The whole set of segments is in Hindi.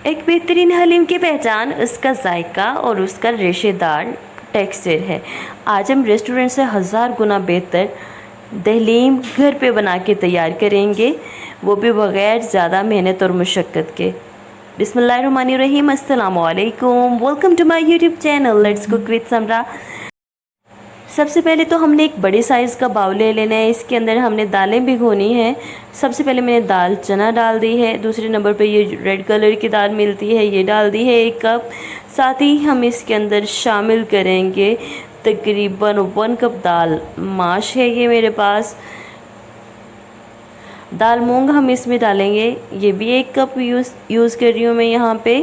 एक बेहतरीन हलीम की पहचान उसका जायका और उसका रेशेदार टेक्सचर है। आज हम रेस्टोरेंट से हज़ार गुना बेहतर दहलीम घर पे बना के तैयार करेंगे, वो भी बग़ैर ज़्यादा मेहनत और मुशक्क़त के। बिस्मिल्लाहिर्रहमानिर्रहीम, अस्सलामु अलैकुम, welcome to my YouTube channel let's cook with Samra. सबसे पहले तो हमने एक बड़े साइज़ का बाउल ले लेना है। इसके अंदर हमने दालें भिगोनी है। सबसे पहले मैंने दाल चना डाल दी है। दूसरे नंबर पे ये रेड कलर की दाल मिलती है, ये डाल दी है 1 कप। साथ ही हम इसके अंदर शामिल करेंगे तकरीबन 1 कप दाल माश है ये मेरे पास। दाल मूंग हम इसमें डालेंगे, ये भी 1 कप यूज़ कर रही हूँ मैं यहाँ पे।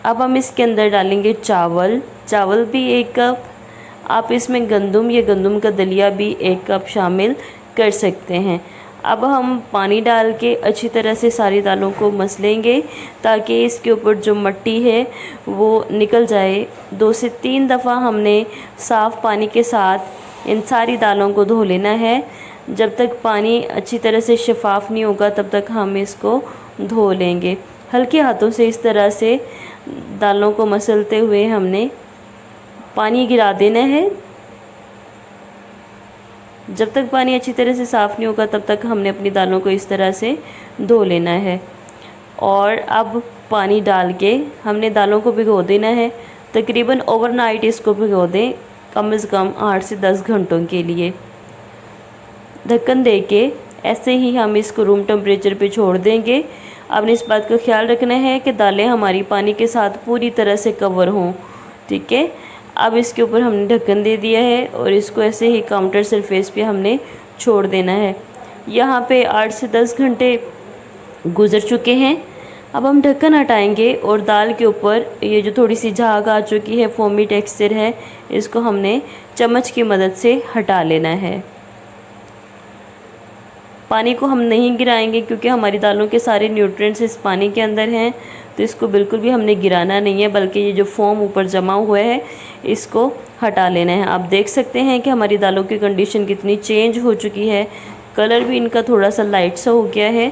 अब हम इसके अंदर डालेंगे चावल भी 1 कप। आप इसमें गंदम या गंदम का दलिया भी 1 कप शामिल कर सकते हैं। अब हम पानी डाल के अच्छी तरह से सारी दालों को मसलेंगे ताकि इसके ऊपर जो मिट्टी है वो निकल जाए। 2 से 3 दफ़ा हमने साफ़ पानी के साथ इन सारी दालों को धो लेना है। जब तक पानी अच्छी तरह से शफ़ाफ़ नहीं होगा तब तक हम इसको धो लेंगे। हल्के हाथों से इस तरह से दालों को मसलते हुए हमने पानी गिरा देना है। जब तक पानी अच्छी तरह से साफ़ नहीं होगा तब तक हमने अपनी दालों को इस तरह से धो लेना है। और अब पानी डाल के हमने दालों को भिगो देना है। तकरीबन ओवरनाइट इसको भिगो दें, कम से कम 8 से 10 घंटों के लिए। ढक्कन दे के ऐसे ही हम इसको रूम टेम्परेचर पे छोड़ देंगे। अब इस बात का ख्याल रखना है कि दालें हमारी पानी के साथ पूरी तरह से कवर हों, ठीक है। अब इसके ऊपर हमने ढक्कन दे दिया है और इसको ऐसे ही काउंटर सरफेस पे हमने छोड़ देना है। यहाँ पे 8 से 10 घंटे गुज़र चुके हैं। अब हम ढक्कन हटाएंगे और दाल के ऊपर ये जो थोड़ी सी झाग आ चुकी है, फोमी टेक्सचर है, इसको हमने चम्मच की मदद से हटा लेना है। पानी को हम नहीं गिराएंगे क्योंकि हमारी दालों के सारे न्यूट्रिएंट्स इस पानी के अंदर हैं, तो इसको बिल्कुल भी हमने गिराना नहीं है, बल्कि ये जो फोम ऊपर जमा हुआ है इसको हटा लेना है। आप देख सकते हैं कि हमारी दालों की कंडीशन कितनी चेंज हो चुकी है। कलर भी इनका थोड़ा सा लाइट सा हो गया है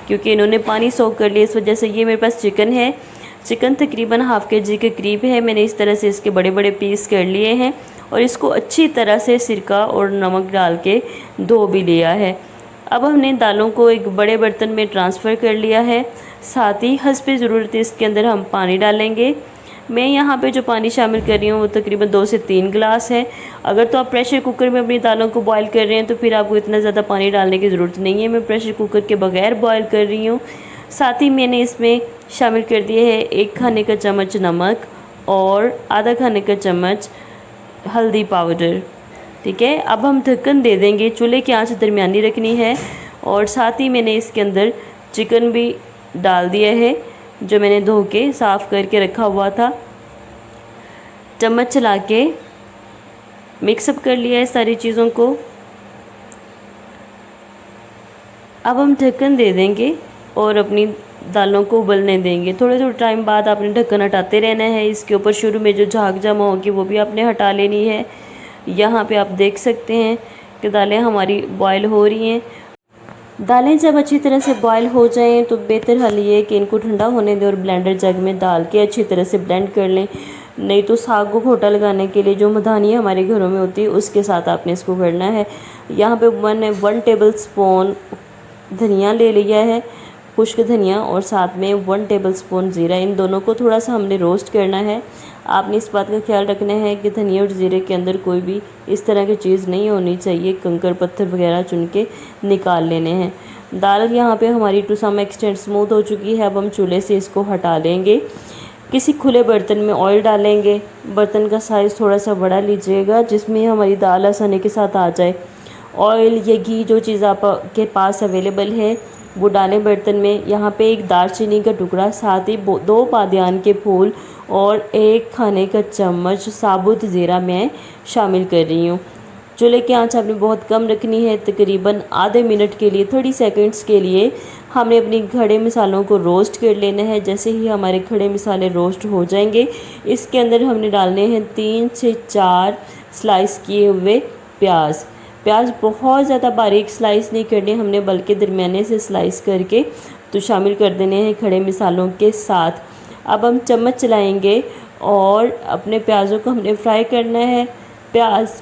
क्योंकि इन्होंने पानी सोख कर लिया, इस वजह से। ये मेरे पास चिकन है, चिकन तकरीबन हाफ़ kg के करीब है। मैंने इस तरह से इसके बड़े बड़े पीस कर लिए हैं और इसको अच्छी तरह से सिरका और नमक डाल के धो भी लिया है। अब हमने दालों को एक बड़े बर्तन में ट्रांसफ़र कर लिया है। साथ ही हस्बे ज़रूरत इसके अंदर हम पानी डालेंगे। मैं यहाँ पे जो पानी शामिल कर रही हूँ वो तकरीबन 2 से 3 गिलास है। अगर तो आप प्रेशर कुकर में अपनी दालों को बॉईल कर रहे हैं तो फिर आपको इतना ज़्यादा पानी डालने की ज़रूरत नहीं है। मैं प्रेशर कुकर के बगैर बॉईल कर रही हूँ। साथ ही मैंने इसमें शामिल कर दिए है 1 खाने का चम्मच नमक और आधा खाने का चम्मच हल्दी पाउडर, ठीक है। अब हम ढक्कन दे देंगे। चूल्हे की आंच दरमियानी रखनी है। और साथ ही मैंने इसके अंदर चिकन भी डाल दिया है जो मैंने धो के साफ़ करके रखा हुआ था। चम्मच चला के मिक्सअप कर लिया है सारी चीज़ों को। अब हम ढक्कन दे देंगे और अपनी दालों को उबलने देंगे। थोड़े थोड़े टाइम बाद आपने ढक्कन हटाते रहना है। इसके ऊपर शुरू में जो झाग जमा होगी वो भी आपने हटा लेनी है। यहाँ पे आप देख सकते हैं कि दालें हमारी बॉयल हो रही हैं। दालें जब अच्छी तरह से बॉयल हो जाएं तो बेहतर हल ये है कि इनको ठंडा होने दें और ब्लेंडर जग में डाल के अच्छी तरह से ब्लेंड कर लें। नहीं तो साग को घोटा लगाने के लिए जो मधानी हमारे घरों में होती है उसके साथ आपने इसको करना है। यहाँ पे मैंने 1 टेबल स्पून धनिया ले लिया है, खुश्क धनिया, और साथ में 1 टेबल स्पून ज़ीरा। इन दोनों को थोड़ा सा हमने रोस्ट करना है। आपने इस बात का ख्याल रखना है कि धनिया और ज़ीरे के अंदर कोई भी इस तरह की चीज़ नहीं होनी चाहिए। कंकड़ पत्थर वगैरह चुन के निकाल लेने हैं। दाल यहाँ पे हमारी टू सम एक्सटेंट स्मूथ हो चुकी है। अब हम चूल्हे से इसको हटा लेंगे। किसी खुले बर्तन में ऑयल डालेंगे। बर्तन का साइज़ थोड़ा सा बड़ा लीजिएगा जिसमें हमारी दाल आसानी के साथ आ जाए। ऑयल या घी जो चीज़ आपके पास अवेलेबल है वो डालें बर्तन में। यहाँ पे 1 दालचीनी का टुकड़ा, साथ ही 2 बादियान के फूल और 1 खाने का चम्मच साबुत ज़ीरा मैं शामिल कर रही हूँ। चूल्हे की आंच आपने बहुत कम रखनी है। तकरीबन आधे मिनट के लिए, 30 सेकंड्स के लिए हमने अपनी खड़े मसालों को रोस्ट कर लेना है। जैसे ही हमारे खड़े मसाले रोस्ट हो जाएंगे इसके अंदर हमने डालने हैं 3 से 4 स्लाइस किए हुए प्याज। प्याज बहुत ज़्यादा बारीक स्लाइस नहीं करनी हमने, बल्कि दरमियाने से स्लाइस करके तो शामिल कर देने हैं खड़े मसालों के साथ। अब हम चम्मच चलाएंगे और अपने प्याज़ों को हमने फ्राई करना है। प्याज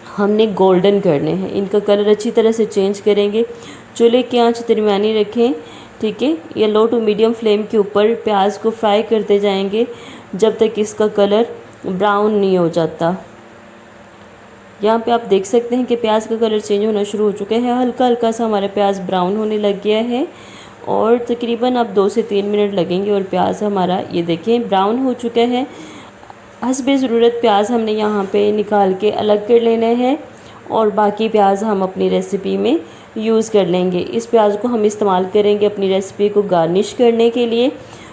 हमने गोल्डन करने हैं, इनका कलर अच्छी तरह से चेंज करेंगे। चूल्हे की आंच दरमियानी रखें, ठीक है। या लो टू मीडियम फ्लेम के ऊपर प्याज को फ्राई करते जाएंगे जब तक इसका कलर ब्राउन नहीं हो जाता। यहाँ पे आप देख सकते हैं कि प्याज का कलर चेंज होना शुरू हो चुका है, हल्का हल्का सा हमारा प्याज ब्राउन होने लग गया है और तकरीबन अब 2 से 3 मिनट लगेंगे और प्याज हमारा ये देखें ब्राउन हो चुका है। हस्बे ज़रूरत प्याज हमने यहाँ पे निकाल के अलग कर लेना है और बाकी प्याज हम अपनी रेसिपी में यूज़ कर लेंगे। इस प्याज को हम इस्तेमाल करेंगे अपनी रेसिपी को गार्निश करने के लिए।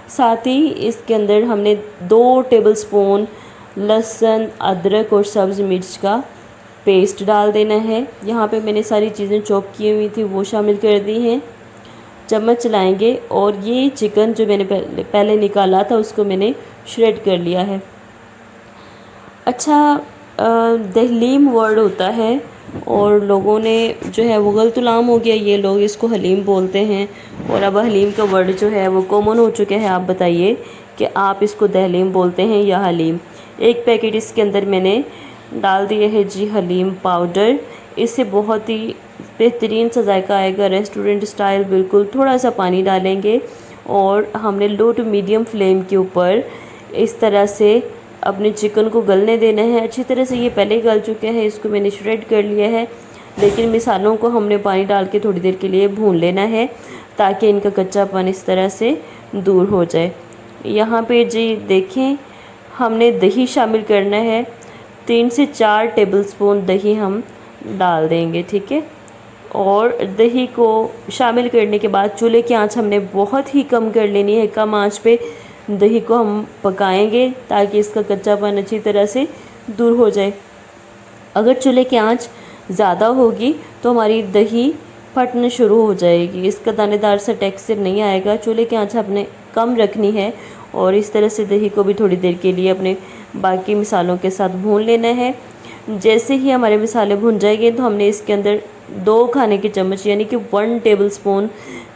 साथ ही इसके अंदर हमने 2 टेबलस्पून लहसुन, अदरक और सब्ज़ मिर्च का पेस्ट डाल देना है। यहाँ पे मैंने सारी चीज़ें चॉप की हुई थी वो शामिल कर दी हैं। चम्मच चलाएंगे और ये चिकन जो मैंने पहले निकाला था उसको मैंने श्रेड कर लिया है। अच्छा, दहलीम वर्ड होता है और लोगों ने जो है वो गलतुलाम हो गया, ये लोग इसको हलीम बोलते हैं और अब हलीम का वर्ड जो है वो कॉमन हो चुका है। आप बताइए कि आप इसको दहलीम बोलते हैं या हलीम। एक पैकेट इसके अंदर मैंने डाल दिए है जी हलीम पाउडर। इससे बहुत ही बेहतरीन सा जायका आएगा, रेस्टोरेंट स्टाइल बिल्कुल। थोड़ा सा पानी डालेंगे और हमने लो टू मीडियम फ्लेम के ऊपर इस तरह से अपने चिकन को गलने देना है। अच्छी तरह से ये पहले ही गल चुके हैं, इसको मैंने श्रेड कर लिया है, लेकिन मिसालों को हमने पानी डाल के थोड़ी देर के लिए भून लेना है ताकि इनका कच्चापन इस तरह से दूर हो जाए। यहाँ पे जी देखें हमने दही शामिल करना है, 3 से 4 टेबलस्पून दही हम डाल देंगे, ठीक है। और दही को शामिल करने के बाद चूल्हे की आंच हमने बहुत ही कम कर लेनी है। कम आंच पे दही को हम पकाएंगे ताकि इसका कच्चापन अच्छी तरह से दूर हो जाए। अगर चूल्हे की आंच ज़्यादा होगी तो हमारी दही फटना शुरू हो जाएगी, इसका दानेदार सा टेक्सचर नहीं आएगा। चूल्हे की आंच आपने कम रखनी है और इस तरह से दही को भी थोड़ी देर के लिए अपने बाकी मसालों के साथ भून लेना है। जैसे ही हमारे मसाले भुन जाएंगे तो हमने इसके अंदर 2 खाने के चम्मच यानी कि 1 टेबलस्पून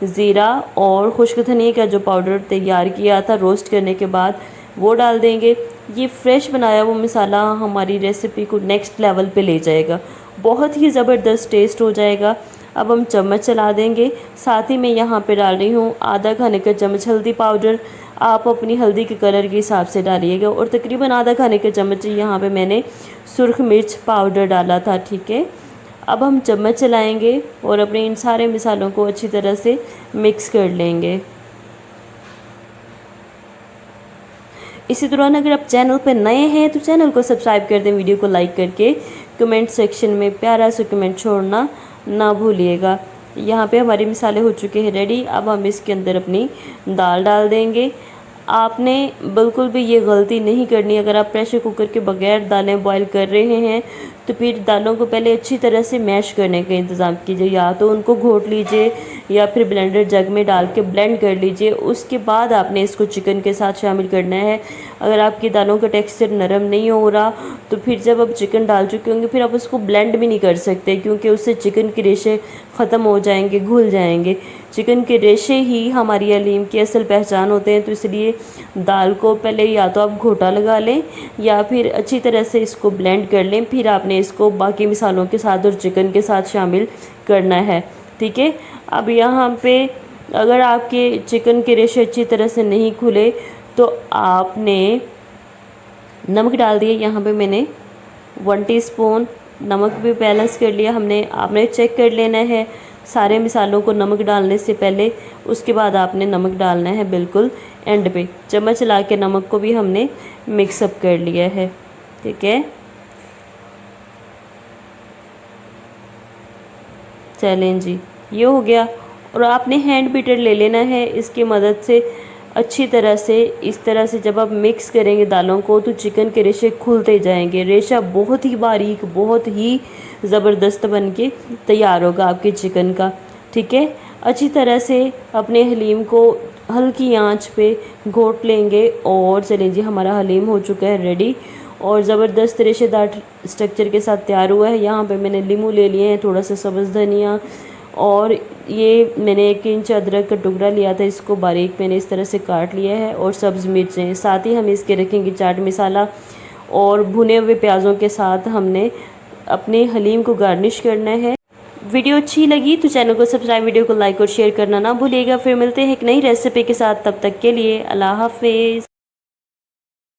ज़ीरा और खुश्क धनिया का जो पाउडर तैयार किया था रोस्ट करने के बाद वो डाल देंगे। ये फ्रेश बनाया हुआ मसाला हमारी रेसिपी को नेक्स्ट लेवल पे ले जाएगा, बहुत ही ज़बरदस्त टेस्ट हो जाएगा। अब हम चम्मच चला देंगे। साथ ही मैं यहाँ पे डाल रही हूँ आधा खाने का चम्मच हल्दी पाउडर। आप अपनी हल्दी के कलर के हिसाब से डालिएगा और तकरीबन आधा खाने का चम्मच यहाँ पे मैंने सुर्ख मिर्च पाउडर डाला था, ठीक है। अब हम चम्मच चलाएंगे और अपने इन सारे मसालों को अच्छी तरह से मिक्स कर लेंगे। इसी दौरान अगर आप चैनल पर नए हैं तो चैनल को सब्सक्राइब कर दें, वीडियो को लाइक करके कमेंट सेक्शन में प्यारा सा कमेंट छोड़ना ना भूलिएगा। यहाँ पे हमारे मसाले हो चुके हैं रेडी। अब हम इसके अंदर अपनी दाल डाल देंगे। आपने बिल्कुल भी ये गलती नहीं करनी, अगर आप प्रेशर कुकर के बगैर दालें बॉईल कर रहे हैं तो फिर दालों को पहले अच्छी तरह से मैश करने का इंतज़ाम कीजिए। या तो उनको घोट लीजिए या फिर ब्लेंडर जग में डाल के ब्लेंड कर लीजिए, उसके बाद आपने इसको चिकन के साथ शामिल करना है। अगर आपकी दालों का टेक्सचर नरम नहीं हो रहा तो फिर जब आप चिकन डाल चुके होंगे फिर आप उसको ब्लेंड भी नहीं कर सकते, क्योंकि उससे चिकन के रेशे ख़त्म हो जाएंगे, घुल जाएंगे। चिकन के रेशे ही हमारी हलीम की असल पहचान होते हैं, तो इसलिए दाल को पहले या तो आप घोटा लगा लें या फिर अच्छी तरह से इसको ब्लेंड कर लें, फिर आपने इसको बाकी मसालों के साथ और चिकन के साथ शामिल करना है, ठीक है। अब यहाँ पे अगर आपके चिकन के रेशे अच्छी तरह से नहीं खुले तो आपने नमक डाल दिया। यहाँ पे मैंने 1 टीस्पून नमक भी बैलेंस कर लिया आपने चेक कर लेना है सारे मसालों को नमक डालने से पहले, उसके बाद आपने नमक डालना है बिल्कुल एंड पे। चम्मच चला के नमक को भी हमने मिक्सअप कर लिया है, ठीक है। चलें जी, ये हो गया। और आपने हैंड बीटर ले लेना है, इसकी मदद से अच्छी तरह से इस तरह से जब आप मिक्स करेंगे दालों को तो चिकन के रेशे खुलते जाएंगे। रेशा बहुत ही बारीक, बहुत ही ज़बरदस्त बन के तैयार होगा आपके चिकन का, ठीक है। अच्छी तरह से अपने हलीम को हल्की आंच पे घोट लेंगे और चलें जी, हमारा हलीम हो चुका है रेडी। और ज़बरदस्त रेशेदार स्ट्रक्चर के साथ तैयार हुआ है। यहाँ पे मैंने लीमू ले लिए हैं, थोड़ा सा सब्ज़ धनिया, और ये मैंने 1 इंच अदरक का टुकड़ा लिया था, इसको बारीक मैंने इस तरह से काट लिया है, और सब्ज़ मिर्चें। साथ ही हम इसके रखेंगे चाट मसाला, और भुने हुए प्याज़ों के साथ हमने अपने हलीम को गार्निश करना है। वीडियो अच्छी लगी तो चैनल को सब्सक्राइब, वीडियो को लाइक और शेयर करना ना भूलिएगा। फिर मिलते हैं एक नई रेसिपी के साथ, तब तक के लिए अल्लाह हाफिज़।